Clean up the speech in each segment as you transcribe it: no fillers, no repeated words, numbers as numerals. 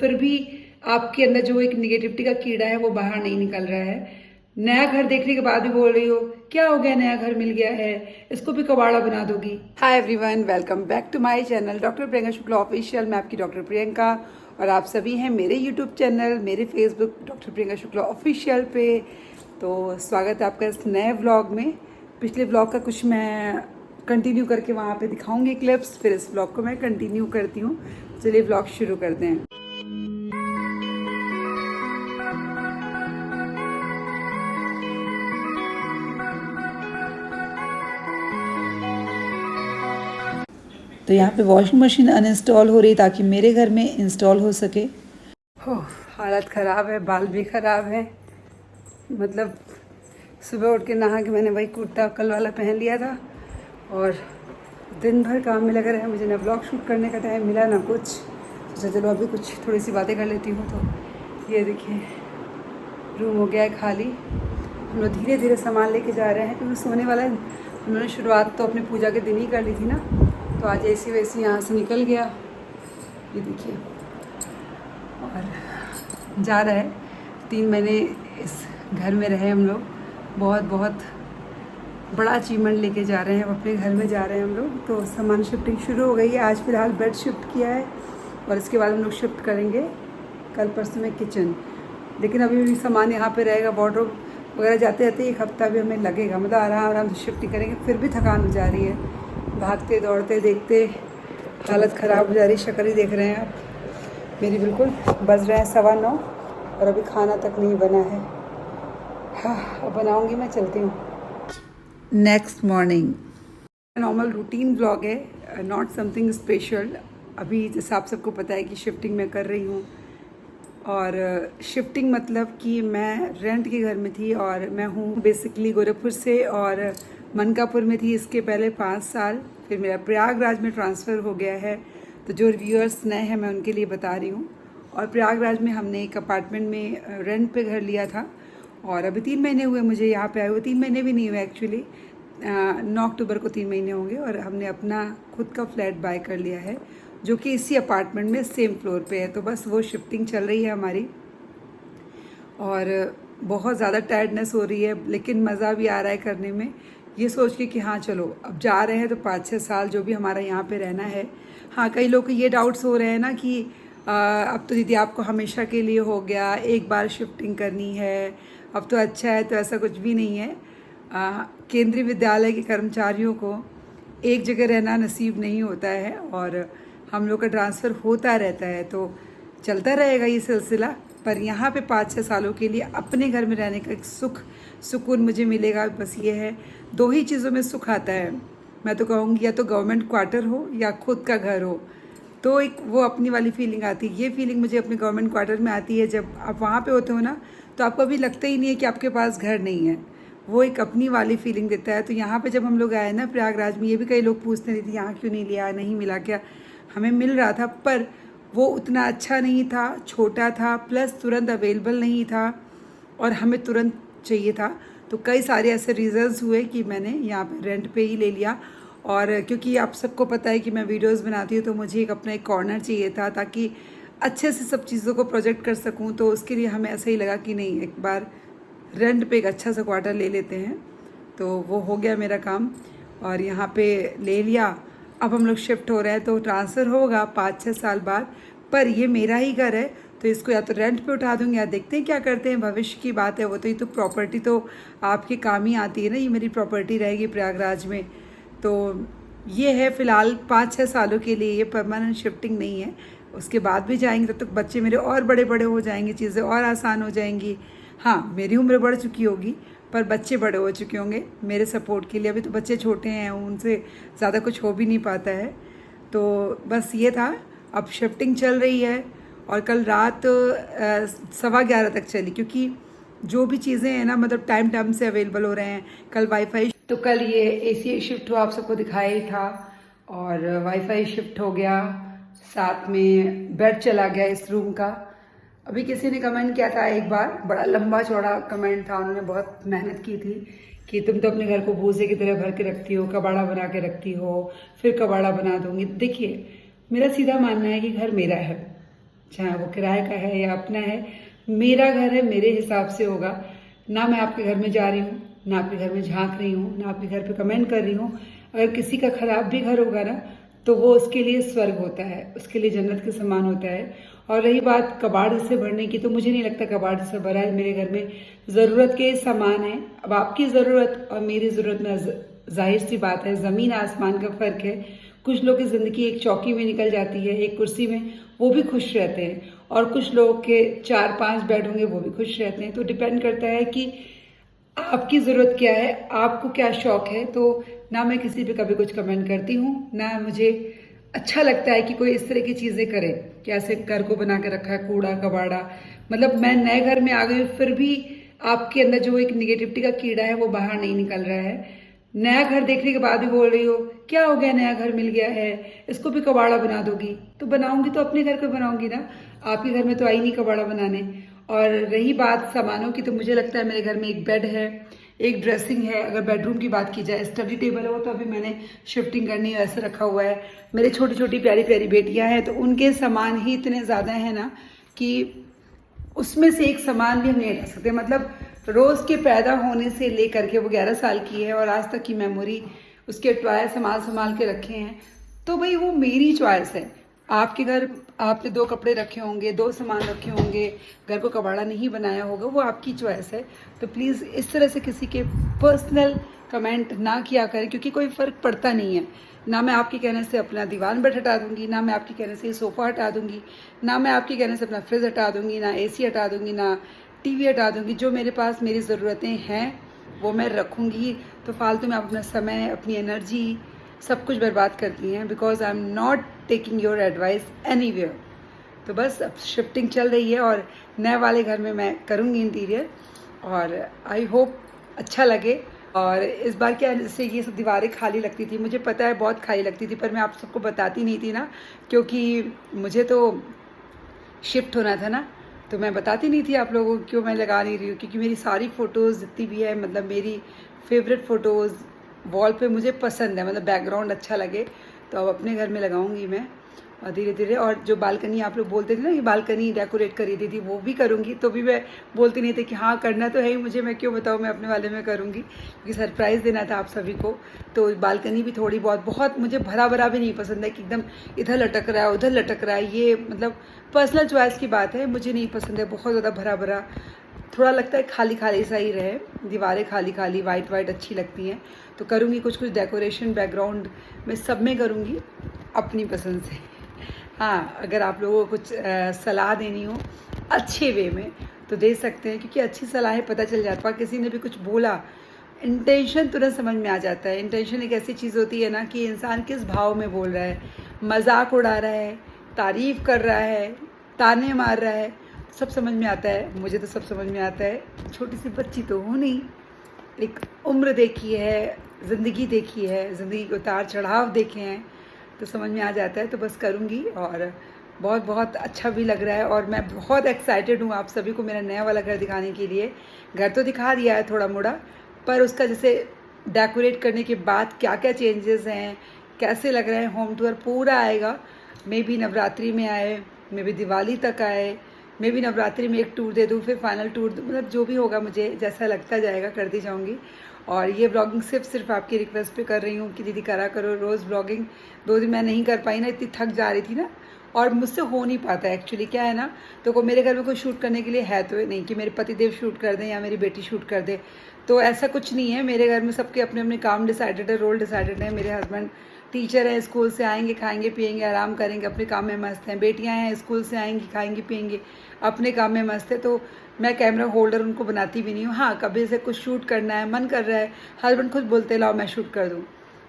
फिर भी आपके अंदर जो एक निगेटिविटी का कीड़ा है वो बाहर नहीं निकल रहा है। नया घर देखने के बाद भी बोल रही हो क्या हो गया, नया घर मिल गया है, इसको भी कबाड़ा बना दोगी। Hi everyone, welcome back to my channel doctor Priyanka Shukla official. मैं आपकी डॉक्टर प्रियंका और आप सभी हैं मेरे यूट्यूब चैनल, मेरे Facebook doctor Priyanka Shukla official पे। तो स्वागत है आपका इस नए व्लॉग में। पिछले व्लॉग का कुछ मैं कंटिन्यू करके वहाँ पे दिखाऊंगी क्लिप्स, फिर इस व्लॉग को मैं कंटिन्यू करती हूँ। चलिए व्लॉग शुरू करते हैं। तो यहाँ पे वॉशिंग मशीन अनइंस्टॉल हो रही ताकि मेरे घर में इंस्टॉल हो सके। हो, हालत ख़राब है, बाल भी ख़राब है। मतलब सुबह उठ के नहा के मैंने वही कुर्ता कल वाला पहन लिया था और दिन भर काम में लगा रहा। मुझे ना ब्लॉग शूट करने का टाइम मिला ना कुछ। सोचा चलो अभी कुछ थोड़ी सी बातें कर लेती हूँ। तो ये देखिए रूम हो गया है खाली। हम लोग धीरे धीरे सामान लेके जा रहे हैं क्योंकि सोने वाला है। उन्होंने शुरुआत तो अपनी पूजा के दिन ही कर ली थी ना, तो आज ऐसी वैसी यहाँ से निकल गया। ये देखिए और जा रहा है। 3 महीने इस घर में रहे हम लोग, बहुत बहुत बड़ा अचीवमेंट लेके जा रहे हैं। अब अपने घर में जा रहे हैं हम लोग। तो सामान शिफ्टिंग शुरू हो गई है। आज फ़िलहाल बेड शिफ्ट किया है और इसके बाद हम लोग शिफ्ट करेंगे कल परसों में किचन। लेकिन अभी भी सामान यहाँ पे रहेगा। वार्डरोब वगैरह जाते जाते 1 हफ्ता भी हमें लगेगा। मतलब आराम आराम से शिफ्टिंग करेंगे। फिर भी थकान हो जा रही है, भागते दौड़ते देखते हालत ख़राब हो जा रही। शक्ल ही देख रहे हैं आप मेरी, बिल्कुल बज रहे हैं 9:15 और अभी खाना तक नहीं बना है। हाँ, अब बनाऊंगी, मैं चलती हूँ। Next morning normal routine blog है, नॉट समथिंग स्पेशल। अभी जैसे आप सबको पता है कि शिफ्टिंग मैं कर रही हूँ और शिफ्टिंग मतलब कि मैं रेंट के घर में थी और मैं हूँ बेसिकली गोरखपुर से और मनकापुर में थी इसके पहले 5 साल। फिर मेरा प्रयागराज में ट्रांसफ़र हो गया है। तो जो व्यूअर्स नए हैं मैं उनके लिए बता रही हूँ। और प्रयागराज में हमने एक अपार्टमेंट में रेंट पे घर लिया था और अभी 3 महीने हुए मुझे यहाँ पे आए हुए। 3 महीने भी नहीं हुए एक्चुअली, 9 अक्टूबर को 3 महीने होंगे। और हमने अपना खुद का फ्लैट बाय कर लिया है जो कि इसी अपार्टमेंट में सेम फ्लोर पे है। तो बस वो शिफ्टिंग चल रही है हमारी और बहुत ज़्यादा टायर्डनेस हो रही है, लेकिन मज़ा भी आ रहा है करने में। ये सोच के कि हाँ चलो अब जा रहे हैं तो 5-6 साल जो भी हमारा यहाँ पे रहना है। हाँ, कई लोग को ये डाउट्स हो रहे हैं ना कि अब तो दीदी आपको हमेशा के लिए हो गया, एक बार शिफ्टिंग करनी है, अब तो अच्छा है। तो ऐसा कुछ भी नहीं है। केंद्रीय विद्यालय के कर्मचारियों को एक जगह रहना नसीब नहीं होता है और हम लोग का ट्रांसफ़र होता रहता है, तो चलता रहेगा ये सिलसिला। पर यहाँ पे 5-6 सालों के लिए अपने घर में रहने का एक सुकून मुझे मिलेगा। बस ये है, 2 ही चीज़ों में सुख आता है। मैं तो कहूँगी या तो गवर्नमेंट क्वार्टर हो या खुद का घर हो, तो एक वो अपनी वाली फीलिंग आती है। ये फीलिंग मुझे अपने गवर्नमेंट क्वार्टर में आती है। जब आप वहाँ पे होते हो ना तो आपको अभी लगता ही नहीं है कि आपके पास घर नहीं है। वो एक अपनी वाली फीलिंग देता है। तो यहाँ पे जब हम लोग आए ना प्रयागराज में, ये भी कई लोग पूछते नहीं थे यहाँ क्यों नहीं लिया, नहीं मिला क्या। हमें मिल रहा था पर वो उतना अच्छा नहीं था, छोटा था, प्लस तुरंत अवेलेबल नहीं था और हमें तुरंत चाहिए था। तो कई सारे ऐसे रीज़न्स हुए कि मैंने यहाँ पे रेंट पे ही ले लिया। और क्योंकि आप सबको पता है कि मैं वीडियोस बनाती हूँ तो मुझे अपना एक कॉर्नर चाहिए था ताकि अच्छे से सब चीज़ों को प्रोजेक्ट कर सकूँ। तो उसके लिए हमें ऐसा ही लगा कि नहीं, एक बार रेंट पे एक अच्छा सा क्वार्टर ले लेते हैं। तो वो हो गया मेरा काम और यहाँ पे ले लिया। अब हम लोग शिफ्ट हो रहे हैं तो ट्रांसफ़र होगा 5-6 साल बाद, पर ये मेरा ही घर है तो इसको या तो रेंट पे उठा दूँगी या देखते हैं क्या करते हैं, भविष्य की बात है वो। तो ये तो प्रॉपर्टी तो आपके काम ही आती है ना, ये मेरी प्रॉपर्टी रहेगी प्रयागराज में। तो ये है फ़िलहाल 5-6 सालों के लिए, ये परमानेंट शिफ्टिंग नहीं है। उसके बाद भी जाएंगे तब तक बच्चे मेरे और बड़े बड़े हो जाएंगे, चीज़ें और आसान हो जाएंगी। हाँ, मेरी उम्र बढ़ चुकी होगी पर बच्चे बड़े हो चुके होंगे मेरे सपोर्ट के लिए। अभी तो बच्चे छोटे हैं, उनसे ज़्यादा कुछ हो भी नहीं पाता है। तो बस ये था। अब शिफ्टिंग चल रही है और कल रात 11:15 तक चली क्योंकि जो भी चीज़ें हैं ना मतलब टाइम से अवेलेबल हो रहे हैं। कल वाईफाई, तो कल ये एसी शिफ्ट हुआ, आप सबको दिखाया ही था, और वाईफाई शिफ्ट हो गया, साथ में बेड चला गया इस रूम का। अभी किसी ने कमेंट किया था एक बार, बड़ा लंबा चौड़ा कमेंट था, उन्होंने बहुत मेहनत की थी कि तुम तो अपने घर को भूसे की तरह भर के रखती हो, कबाड़ा बना के रखती हो, फिर कबाड़ा बना दूंगी। देखिए, मेरा सीधा मानना है कि घर मेरा है, चाहे वो किराए का है या अपना है। मेरा घर है, मेरे हिसाब से होगा। ना मैं आपके घर में जा रही हूँ, ना आपके घर में झांक रही हूँ, ना आपके घर पे कमेंट कर रही हूँ। अगर किसी का खराब भी घर होगा ना, तो वो उसके लिए स्वर्ग होता है, उसके लिए जन्नत के समान होता है। और रही बात कबाड़ से भरने की, तो मुझे नहीं लगता कबाड़ से भरा है। मेरे घर में ज़रूरत के सामान है। अब आपकी ज़रूरत और मेरी ज़रूरत में जाहिर सी बात है, ज़मीन आसमान का फ़र्क है। कुछ लोग की ज़िंदगी एक चौकी में निकल जाती है, एक कुर्सी में, वो भी खुश रहते हैं। और कुछ लोग के 4-5 बेड होंगे, वो भी खुश रहते हैं। तो डिपेंड करता है कि आपकी ज़रूरत क्या है, आपको क्या शौक़ है। तो ना मैं किसी पे कभी कुछ कमेंट करती हूँ, ना मुझे अच्छा लगता है कि कोई इस तरह की चीज़ें करे कि ऐसे घर को बना के रखा है कूड़ा कबाड़ा। मतलब मैं नए घर में आ गई, फिर भी आपके अंदर जो एक निगेटिविटी का कीड़ा है वो बाहर नहीं निकल रहा है। नया घर देखने के बाद भी बोल रही हो क्या हो गया, नया घर मिल गया है, इसको भी कबाड़ा बना दोगी। तो बनाऊंगी तो अपने घर पे बनाऊंगी ना, आपके घर में तो आई नहीं कबाड़ा बनाने। और रही बात सामानों की, तो मुझे लगता है मेरे घर में एक बेड है, एक ड्रेसिंग है। अगर बेडरूम की बात की जाए, स्टडी टेबल है वो तो अभी मैंने शिफ्टिंग करनी है, ऐसे रखा हुआ है। मेरे छोटी छोटी प्यारी प्यारी बेटियां हैं, तो उनके सामान ही इतने ज़्यादा हैं ना कि उसमें से एक सामान भी हम नहीं रख सकते। मतलब रोज़ के पैदा होने से लेकर के, वो 11 साल की है और आज तक की मेमोरी, उसके टॉय संभाल संभाल के रखे हैं। तो भाई वो मेरी चॉइस है। आपके घर आपने 2 कपड़े रखे होंगे, 2 सामान रखे होंगे, घर को कबाड़ा नहीं बनाया होगा, वो आपकी चॉइस है। तो प्लीज़ इस तरह से किसी के पर्सनल कमेंट ना किया करें, क्योंकि कोई फ़र्क पड़ता नहीं है। ना मैं आपके कहने से अपना दीवान बेड हटा दूंगी, ना मैं आपके कहने से सोफ़ा हटा दूंगी, ना मैं आपके कहने से अपना फ्रिज हटा दूंगी, ना एसी हटा दूंगी, ना टीवी हटा दूंगी। जो मेरे पास मेरी ज़रूरतें हैं वो मैं रखूंगी। तो फालतू में आप अपना समय, अपनी एनर्जी सब कुछ बर्बाद करती हैं, because I am not taking your advice anywhere. तो बस अब शिफ्टिंग चल रही है और नए वाले घर में मैं करूँगी इंटीरियर, और आई होप अच्छा लगे। और इस बार क्या, जैसे ये सब दीवारें खाली लगती थी, मुझे पता है बहुत खाली लगती थी, पर मैं आप सबको बताती नहीं थी ना, क्योंकि मुझे तो शिफ्ट होना था ना, तो मैं बताती नहीं थी आप लोगों को क्यों मैं लगा नहीं रही हूँ। क्योंकि मेरी सारी फ़ोटोज़ जितनी भी है, मतलब मेरी फेवरेट फ़ोटोज़ वॉल पे मुझे पसंद है, मतलब बैकग्राउंड अच्छा लगे तो अब अपने घर में लगाऊंगी मैं, और धीरे धीरे। और जो बालकनी आप लोग बोलते थे ना, ये बालकनी डेकोरेट करी दी थी, वो भी करूँगी। तो भी मैं बोलती नहीं थी कि हाँ करना तो है ही मुझे, मैं क्यों बताऊँ, मैं अपने वाले में करूँगी, क्योंकि सरप्राइज़ देना था आप सभी को। तो बालकनी भी थोड़ी बहुत मुझे भरा भरा भी नहीं पसंद है कि एकदम इधर लटक रहा है उधर लटक रहा है। ये मतलब पर्सनल चॉइस की बात है, मुझे नहीं पसंद है बहुत ज़्यादा भरा भरा। थोड़ा लगता है खाली खाली सा ही रहे, दीवारें खाली खाली, वाइट वाइट अच्छी लगती हैं। तो करूँगी कुछ डेकोरेशन बैकग्राउंड में, सब में करूँगी अपनी पसंद से। हाँ, अगर आप लोगों को कुछ सलाह देनी हो अच्छे वे में तो दे सकते हैं, क्योंकि अच्छी सलाहें पता चल जाता है। किसी ने भी कुछ बोला, इंटेंशन तुरंत समझ में आ जाता है। इंटेंशन एक ऐसी चीज़ होती है ना कि इंसान किस भाव में बोल रहा है, मजाक उड़ा रहा है, तारीफ़ कर रहा है, ताने मार रहा है, सब समझ में आता है। मुझे तो सब समझ में आता है, छोटी सी बच्ची तो हूँ नहीं, एक उम्र देखी है, ज़िंदगी देखी है, ज़िंदगी के उतार चढ़ाव देखे हैं, तो समझ में आ जाता है। तो बस करूँगी, और बहुत बहुत अच्छा भी लग रहा है। और मैं बहुत एक्साइटेड हूँ आप सभी को मेरा नया वाला घर दिखाने के लिए। घर तो दिखा दिया है थोड़ा मोड़ा, पर उसका जैसे डेकोरेट करने के बाद क्या क्या चेंजेस हैं, कैसे लग रहा है, होम टूर पूरा आएगा। मे भी नवरात्रि में आए, मे भी दिवाली तक आए, मे भी नवरात्रि में एक टूर दे दूँ, फिर फाइनल टूर दूँ, मतलब जो भी होगा मुझे जैसा लगता जाएगा करती जाऊँगी। और ये ब्लॉगिंग सिर्फ आपकी रिक्वेस्ट पे कर रही हूँ कि दीदी करा करो रोज़ ब्लॉगिंग। 2 दिन मैं नहीं कर पाई ना, इतनी थक जा रही थी ना, और मुझसे हो नहीं पाता एक्चुअली। क्या है ना, तो मेरे घर में कोई शूट करने के लिए है तो नहीं कि मेरे पतिदेव शूट कर दें या मेरी बेटी शूट कर दे, तो ऐसा कुछ नहीं है। मेरे घर में सबके अपने अपने काम डिसाइडेड है, रोल डिसाइडेड है। मेरे हस्बैंड टीचर हैं, स्कूल से आएंगे, खाएंगे पिएंगे, आराम करेंगे, अपने काम में मस्त हैं। बेटियां हैं, स्कूल से आएंगी, खाएंगी पिएंगे, अपने काम में मस्त है। तो मैं कैमरा होल्डर उनको बनाती भी नहीं हूँ। हाँ, कभी से कुछ शूट करना है, मन कर रहा है, हस्बैंड खुद बोलते लाओ मैं शूट कर दूँ,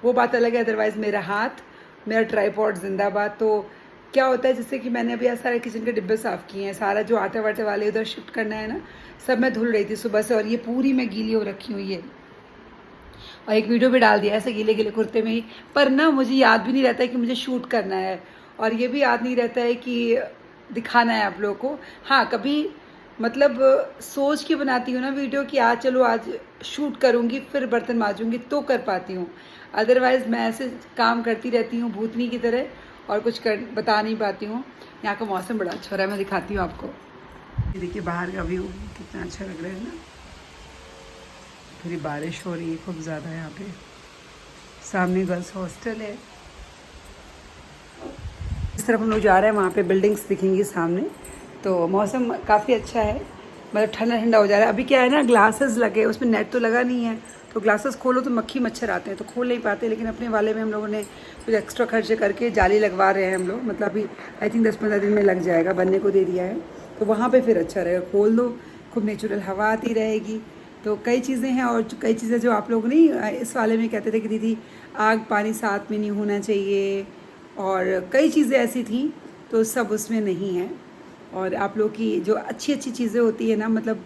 वो बात अलग है। अदरवाइज़ मेरा हाथ, मेरा ट्राईपॉड जिंदाबाद। तो क्या होता है, जैसे कि मैंने अभी सारे किचन के डिब्बे साफ़ किए हैं, सारा जो आटे वाटे वाले उधर शिफ्ट करना है ना, सब मैं धुल रही थी सुबह से, और ये पूरी मैं गीली हो रखी हुई है। और एक वीडियो भी डाल दिया ऐसे गीले गीले कुर्ते में ही, पर ना मुझे याद भी नहीं रहता है कि मुझे शूट करना है, और ये भी याद नहीं रहता है कि दिखाना है आप लोगों को। हाँ, कभी मतलब सोच के बनाती हूँ ना वीडियो कि आज चलो आज शूट करूँगी फिर बर्तन मांजूँगी, तो कर पाती हूँ। अदरवाइज़ मैं ऐसे काम करती रहती हूँ भूतनी की तरह, और कुछ बता नहीं पाती हूँ। यहाँ का मौसम बड़ा अच्छा हो रहा है, मैं दिखाती हूँ आपको। ये देखिए बाहर का व्यू कितना अच्छा लग रहा है ना। थोड़ी बारिश हो रही है खूब ज़्यादा यहाँ पे। सामने गर्ल्स हॉस्टल है। इस तरफ हम लोग जा रहे हैं, वहाँ पे बिल्डिंग्स दिखेंगी सामने। तो मौसम काफ़ी अच्छा है, मतलब ठंडा ठंडा हो जा रहा है। अभी क्या है ना, ग्लासेस लगे, उसमें नेट तो लगा नहीं है, तो ग्लासेस खोलो तो मक्खी मच्छर आते हैं, तो खोल नहीं पाते। लेकिन अपने वाले में हम लोगों ने कुछ एक्स्ट्रा खर्चे करके जाली लगवा रहे हैं हम लोग। मतलब अभी आई थिंक 10-15 दिन में लग जाएगा, बनने को दे दिया है। तो वहाँ पे फिर अच्छा रहेगा, खोल दो, खूब नेचुरल हवा आती रहेगी। तो कई चीज़ें हैं, और कई चीज़ें जो आप लोग नहीं इस वाले में कहते थे कि दीदी आग पानी साथ में नहीं होना चाहिए, और कई चीज़ें ऐसी थी, तो सब उसमें नहीं है। और आप लोग की जो अच्छी अच्छी चीज़ें होती है ना, मतलब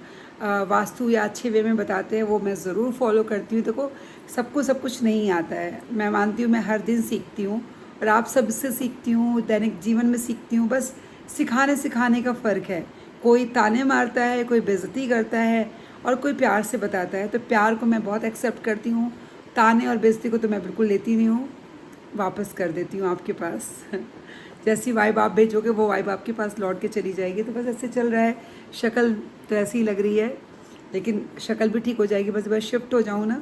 वास्तु या अच्छे वे में बताते हैं, वो मैं ज़रूर फॉलो करती हूँ। देखो सबको सब कुछ नहीं आता है, मैं मानती हूँ, मैं हर दिन सीखती हूँ, और आप सबसे सीखती हूँ, दैनिक जीवन में सीखती हूँ। बस सिखाने का फ़र्क है। कोई ताने मारता है, कोई बेइज्जती करता है, और कोई प्यार से बताता है। तो प्यार को मैं बहुत एक्सेप्ट करती हूँ, ताने और बेइज्जती को तो मैं बिल्कुल लेती नहीं हूँ, वापस कर देती हूँ आपके पास। जैसी वाइब आप भेजोगे वो वाइब आपके पास लौट के चली जाएगी। तो बस ऐसे चल रहा है। शक्ल तो ऐसी ही लग रही है, लेकिन शक्ल भी ठीक हो जाएगी। बस शिफ्ट हो जाऊँ ना,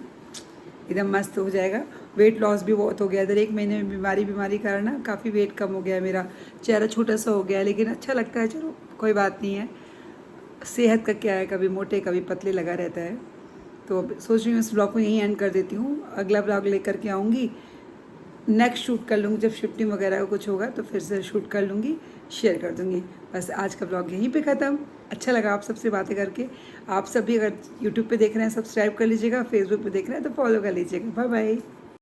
एकदम मस्त हो जाएगा। वेट लॉस भी बहुत हो गया इधर, 1 महीने में बीमारी कारण ना काफ़ी वेट कम हो गया है मेरा। चेहरा छोटा सा हो गया है, लेकिन अच्छा लगता है। चलो कोई बात नहीं है, सेहत का क्या है, कभी मोटे कभी पतले लगा रहता है। तो अब सोच रही हूँ इस ब्लॉग को यहीं एंड कर देती हूँ। अगला ब्लॉग लेकर के आऊँगी, नेक्स्ट शूट कर लूँगी, जब शिफ्टिंग वगैरह का कुछ होगा तो फिर से शूट कर लूँगी, शेयर कर दूँगी। बस आज का ब्लॉग यहीं पे ख़त्म। अच्छा लगा आप सबसे बातें करके। आप सब भी अगर यूट्यूब पे देख रहे हैं सब्सक्राइब कर लीजिएगा, फेसबुक पे देख रहे हैं तो फॉलो कर लीजिएगा। Bye bye.